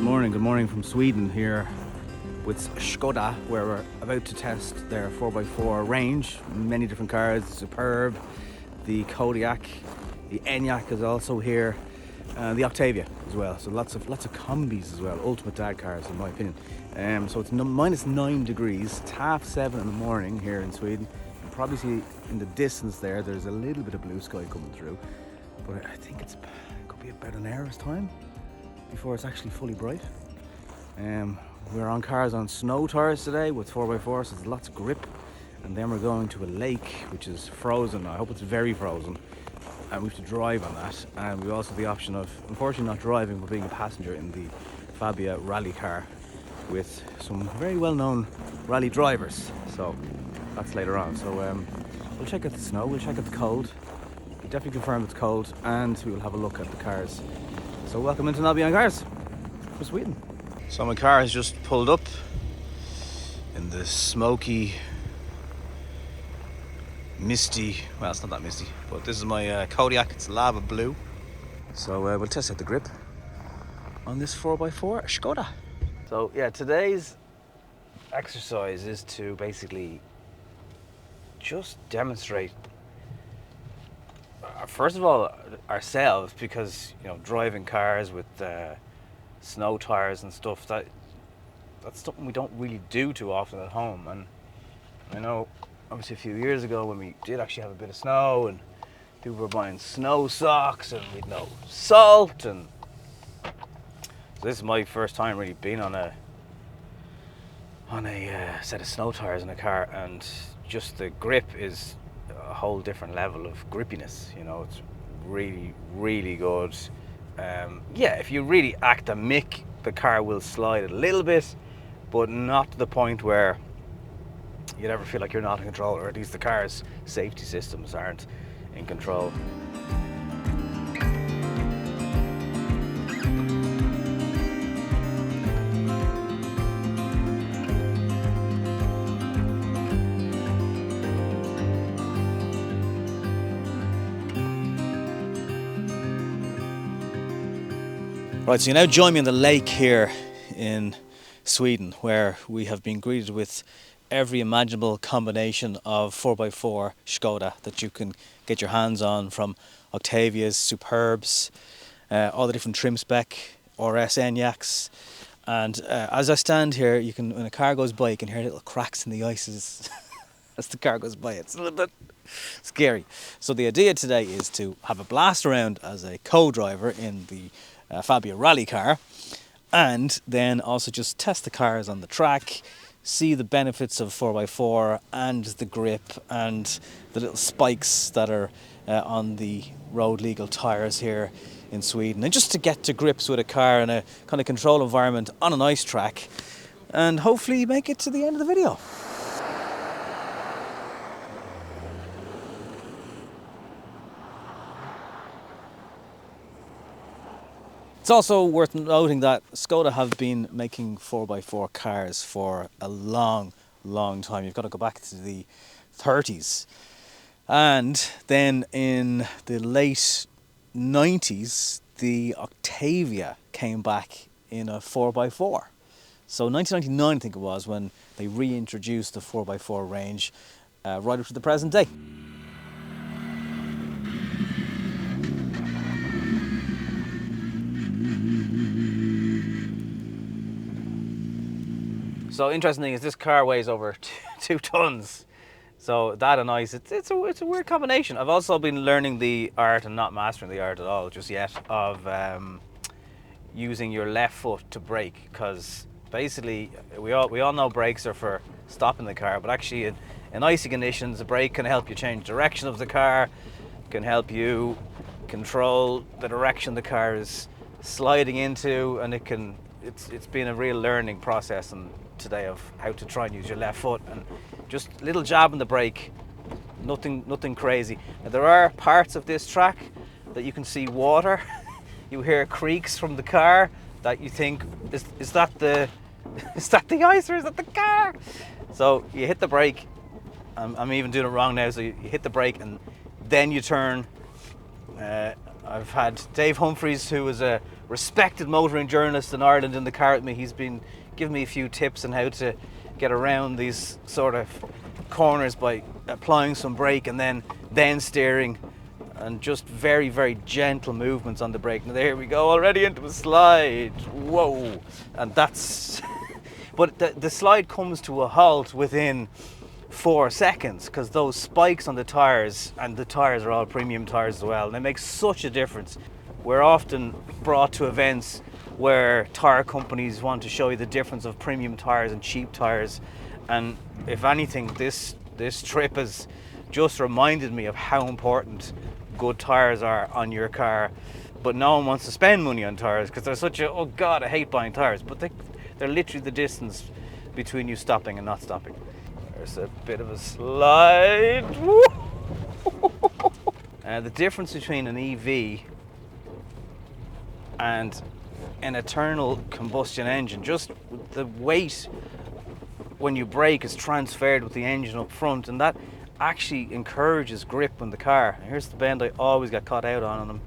Good morning from Sweden here with Skoda, where we're about to test their 4x4 range. Many different cars, Superb, the Kodiaq, the Enyaq is also here, and the Octavia as well. So lots of combis as well, ultimate dad cars in my opinion. So it's minus 9 degrees, it's 7:30 in the morning here in Sweden. You can probably see in the distance there's a little bit of blue sky coming through, but I think it could be about an hour's time before it's actually fully bright. We're on cars on snow tires today with 4x4, so there's lots of grip. And then we're going to a lake which is frozen. I hope it's very frozen, and we have to drive on that. And we also have the option of, unfortunately, not driving but being a passenger in the Fabia rally car with some very well-known rally drivers. So that's later on. So we'll check out the snow, we'll check out the cold. We definitely confirm it's cold, and we will have a look at the cars. So welcome into Nobby on Cars for Sweden. So my car has just pulled up in the smoky, misty, well, it's not that misty, but this is my Kodiaq, it's lava blue. So we'll test out the grip on this 4x4 Skoda. So yeah, today's exercise is to basically just demonstrate, first of all, ourselves, because driving cars with snow tires and stuff, that's something we don't really do too often at home. And I know obviously a few years ago when we did actually have a bit of snow and people were buying snow socks and we'd no salt, and so this is my first time really being on a set of snow tires in a car, and just the grip is a whole different level of grippiness. It's really good. Yeah, if you really act a mick, the car will slide a little bit, but not to the point where you'd ever feel like you're not in control, or at least the car's safety systems aren't in control. Right, so you now join me in the lake here in Sweden, where we have been greeted with every imaginable combination of 4x4 Skoda that you can get your hands on, from Octavias, Superbs, all the different trim spec, RS Enyaqs. And as I stand here, when a car goes by, you can hear little cracks in the ice as the car goes by. It's a little bit scary. So the idea today is to have a blast around as a co-driver in the Fabia rally car, and then also just test the cars on the track, see the benefits of 4x4 and the grip and the little spikes that are on the road legal tires here in Sweden, and just to get to grips with a car in a kind of controlled environment on an ice track, and hopefully make it to the end of the video. It's also worth noting that Skoda have been making 4x4 cars for a long time. You've got to go back to the 30s. And then in the late 90s, the Octavia came back in a 4x4. So 1999, I think it was, when they reintroduced the 4x4 range right up to the present day. So interesting thing is this car weighs over 2 tons. So that and ice, it's a weird combination. I've also been learning the art, and not mastering the art at all just yet, of using your left foot to brake, because basically we all know brakes are for stopping the car, but actually in icy conditions, a brake can help you change direction of the car, can help you control the direction the car is sliding into, and it's been a real learning process and today of how to try and use your left foot, and just a little jab on the brake, nothing crazy. Now, there are parts of this track that you can see water. You hear creaks from the car that you think, is that the ice or is that the car? So you hit the brake. I'm even doing it wrong now. So you hit the brake and then you turn. I've had Dave Humphreys, who was a respected motoring journalist in Ireland in the car with me. He's been giving me a few tips on how to get around these sort of corners by applying some brake and then steering, and just very, very gentle movements on the brake. Now there we go, already into a slide. Whoa. And that's but the slide comes to a halt within 4 seconds, because those spikes on the tires, and the tires are all premium tires as well, and they make such a difference. We're often brought to events where tire companies want to show you the difference of premium tires and cheap tires, and if anything, this trip has just reminded me of how important good tires are on your car. But no one wants to spend money on tires because they're such a, oh god, I hate buying tires, but they're literally the distance between you stopping and not stopping. There's a bit of a slide. The difference between an EV and an internal combustion engine, just the weight when you brake is transferred with the engine up front, and that actually encourages grip on the car. Here's the bend I always get caught out on them.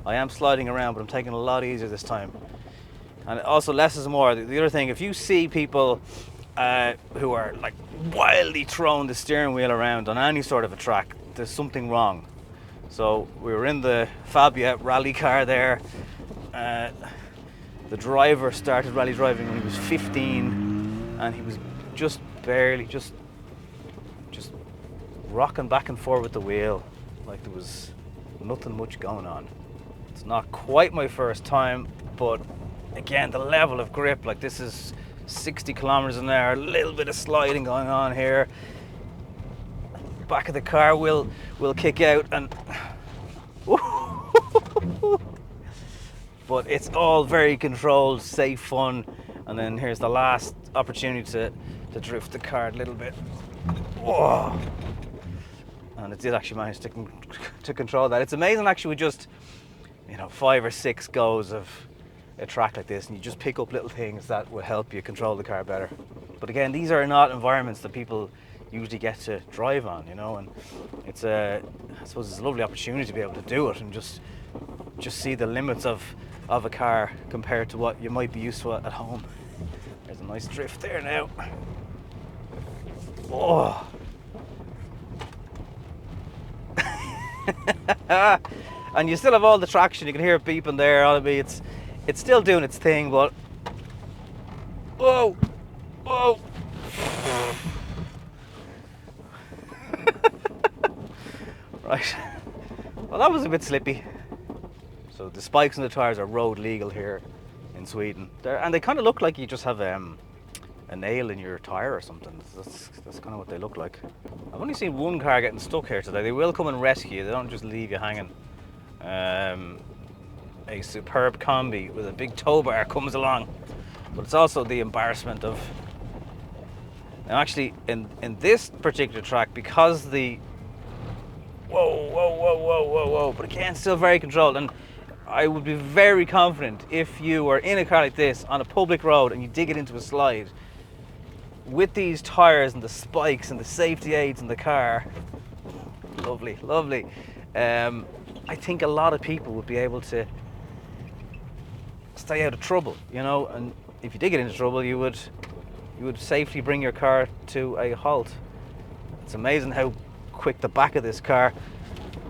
I am sliding around, but I'm taking it a lot easier this time. And also, less is more. The other thing, if you see people who are like wildly throwing the steering wheel around on any sort of a track, there's something wrong. So we were in the Fabia rally car there. The driver started rally driving when he was 15, and he was just barely, just rocking back and forth with the wheel like there was nothing much going on. It's not quite my first time, but again, the level of grip, like this is 60 kilometers an hour, a little bit of sliding going on here. Back of the car will kick out, and but it's all very controlled, safe fun. And then here's the last opportunity to drift the car a little bit. Whoa. And it did actually manage to control that. It's amazing actually with just 5 or 6 goes of a track like this, and you just pick up little things that will help you control the car better. But again, these are not environments that people usually get to drive on, and it's I suppose it's a lovely opportunity to be able to do it and just see the limits of a car compared to what you might be used to at home. There's a nice drift there now. Oh. And you still have all the traction, you can hear it beeping there. It's still doing its thing, but whoa. Right, well, that was a bit slippy. So the spikes on the tires are road legal here in Sweden, and they kind of look like you just have a nail in your tire or something. That's kind of what they look like. I've only seen one car getting stuck here today. They will come and rescue you, they don't just leave you hanging. A superb combi with a big tow bar comes along, but it's also the embarrassment of, now actually in this particular track, because the whoa, but again, still very controlled. And I would be very confident if you were in a car like this on a public road and you dig it into a slide, with these tires and the spikes and the safety aids in the car, lovely. I think a lot of people would be able to stay out of trouble, and if you did get into trouble, you would safely bring your car to a halt. It's amazing how quick the back of this car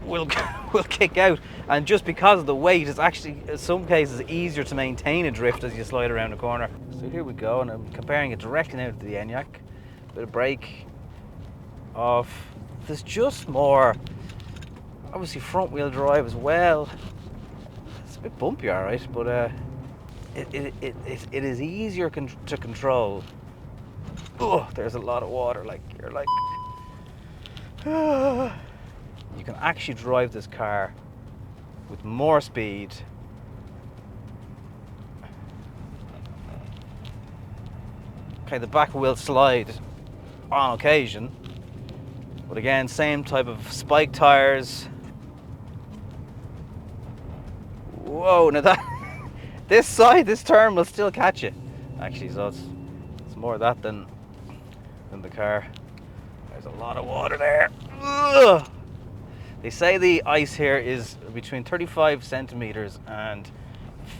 will kick out, and just because of the weight, it's actually in some cases easier to maintain a drift as you slide around a corner. So here we go, and I'm comparing it directly now to the Enyaq. Bit of brake off. There's just more, obviously, front wheel drive as well. It's a bit bumpy, all right, but it is easier to control. Oh, there's a lot of water. Like you're like. You can actually drive this car with more speed. Okay, the back will slide on occasion, but again, same type of spike tires. Whoa, now that this turn will still catch you. Actually, so it's more of that than the car. There's a lot of water there. Ugh. They say the ice here is between 35 centimeters and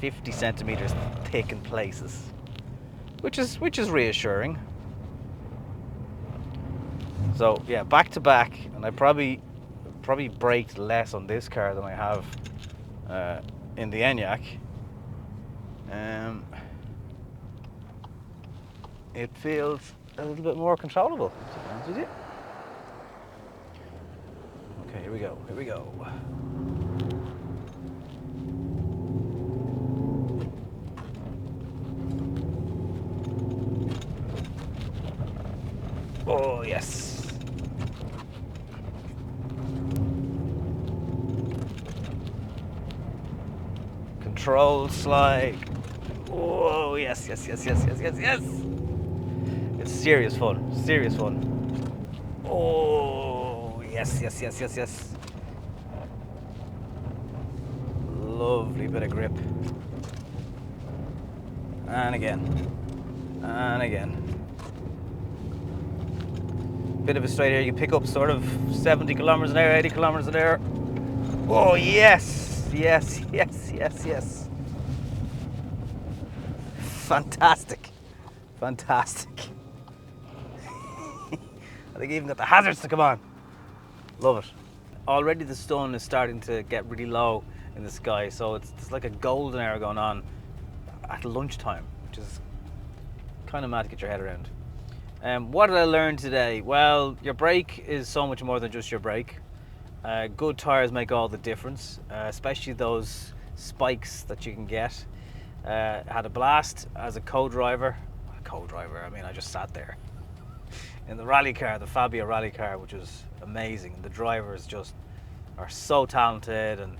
50 centimeters thick in places, which is reassuring. So yeah, back to back, and I probably braked less on this car than I have in the Enyaq. It feels a little bit more controllable, to be honest with you. Okay, here we go. Oh yes. Control slide. Oh yes. It's serious fun. Oh yes. Lovely bit of grip. And again. Bit of a straight here. You pick up sort of 70 kilometers an hour, 80 kilometers an hour. Oh yes. Fantastic. I think even got the hazards to come on. Love it. Already the sun is starting to get really low in the sky, so it's like a golden hour going on at lunchtime, which is kind of mad to get your head around. What did I learn today? Well, your brake is so much more than just your brake. Good tires make all the difference, especially those spikes that you can get. Had a blast as a co-driver. I mean, I just sat there in the rally car, the Fabia rally car, which was amazing. The drivers just are so talented, and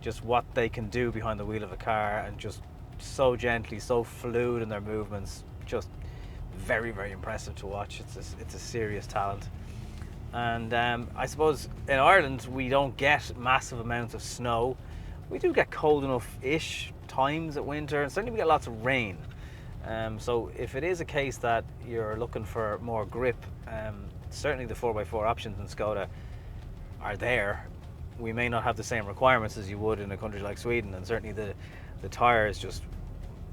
just what they can do behind the wheel of a car, and just so gently, so fluid in their movements. Just very impressive to watch. It's a serious talent. And I suppose in Ireland we don't get massive amounts of snow. We do get cold enough-ish times at winter, and certainly we get lots of rain. So if it is a case that you're looking for more grip, certainly the 4x4 options in Skoda are there. We may not have the same requirements as you would in a country like Sweden, and certainly the tyres just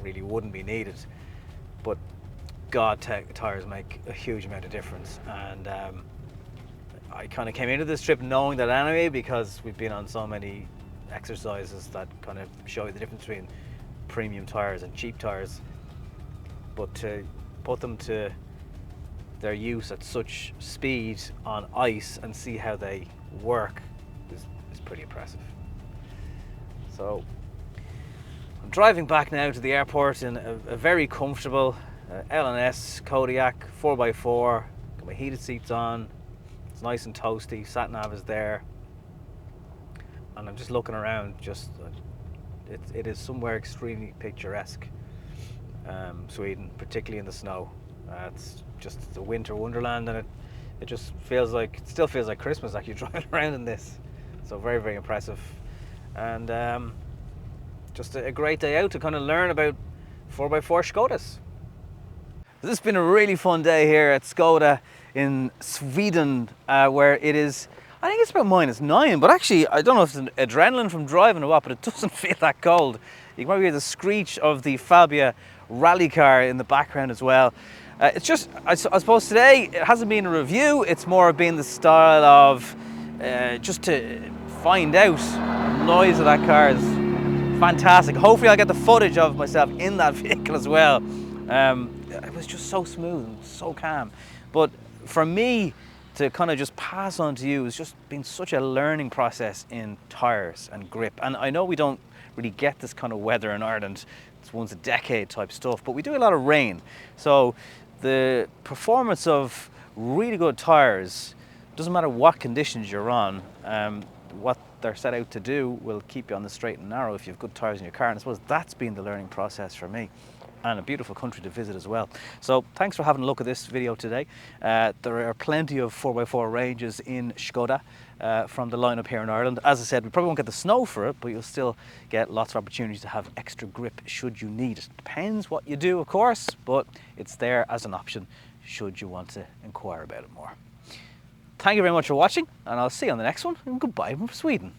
really wouldn't be needed. But God, tyres make a huge amount of difference. And I kind of came into this trip knowing that anyway, because we've been on so many exercises that kind of show you the difference between premium tyres and cheap tyres. But to put them to their use at such speed on ice and see how they work is pretty impressive. So I'm driving back now to the airport in a very comfortable L&S Kodiaq 4x4. Got my heated seats on. It's nice and toasty. Sat nav is there, and I'm just looking around. It is somewhere extremely picturesque. Sweden, particularly in the snow. It's just the winter wonderland, and it just still feels like Christmas actually driving around in this. So very impressive, and just a great day out to kind of learn about 4x4 Skodas. This has been a really fun day here at Skoda in Sweden, where it is, I think it's about -9, but actually I don't know if it's an adrenaline from driving or what, but it doesn't feel that cold. You can probably hear the screech of the Fabia rally car in the background as well. It's just, I suppose today it hasn't been a review, it's more been the style of just to find out. The noise of that car is fantastic. Hopefully I'll get the footage of myself in that vehicle as well. It was just so smooth and so calm. But for me to kind of just pass on to you, it's just been such a learning process in tyres and grip. And I know we don't really get this kind of weather in Ireland. It's once a decade type stuff, but we do a lot of rain. So the performance of really good tyres, doesn't matter what conditions you're on, what they're set out to do will keep you on the straight and narrow if you have good tyres in your car. And I suppose that's been the learning process for me. And a beautiful country to visit as well. So thanks for having a look at this video today. There are plenty of 4x4 ranges in Skoda from the lineup here in Ireland. As I said, we probably won't get the snow for it, but you'll still get lots of opportunities to have extra grip should you need it. Depends what you do, of course, but it's there as an option should you want to inquire about it more. Thank you very much for watching, and I'll see you on the next one, and goodbye from Sweden.